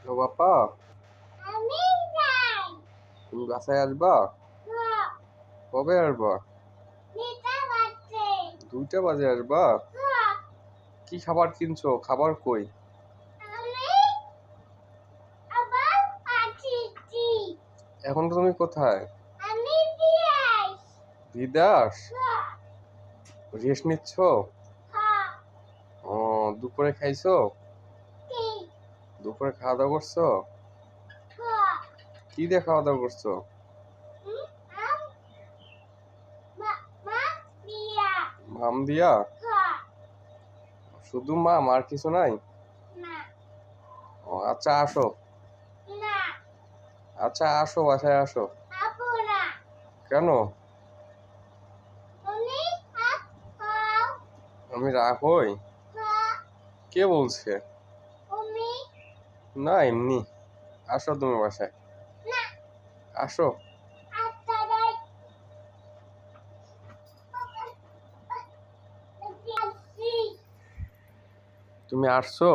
ও বাপা, আমি যাই। তুমি বাসায় আসবা? হ্যাঁ, কবে আসবা? নিতে পারছে। 2টা বাজে আসবা? হ্যাঁ, কি খাবার কিনছো? খাবার কই? আমি আবার আসছি। এখন তুমি কোথায়? আমি দিয়াই। বিদাস? হ্যাঁ, রেস্ট নিচ্ছ? হ্যাঁ, ও, দুপুরে খাইছো? কি? দুপুরে খাওয়া দাওয়া করছো? হ্যাঁ, কি দিয়ে খাওয়া দাওয়া করছো? হুম, আম, মা দিয়া। মাম দিয়া? হ্যাঁ, শুধু মাম, আর কিছু নাই? না, ও আচ্ছা, আসো। না, আচ্ছা আসো, বাসায় আসো। আপু না। কেন? তুমি হাত খাও। আমি রাগ হই? হ্যাঁ, কে বলছে? তুমি না, এমনি। আসো তুমি বাসায়। না। আসো। আচ্ছা, যাই। আসছি। তুমি আসছো?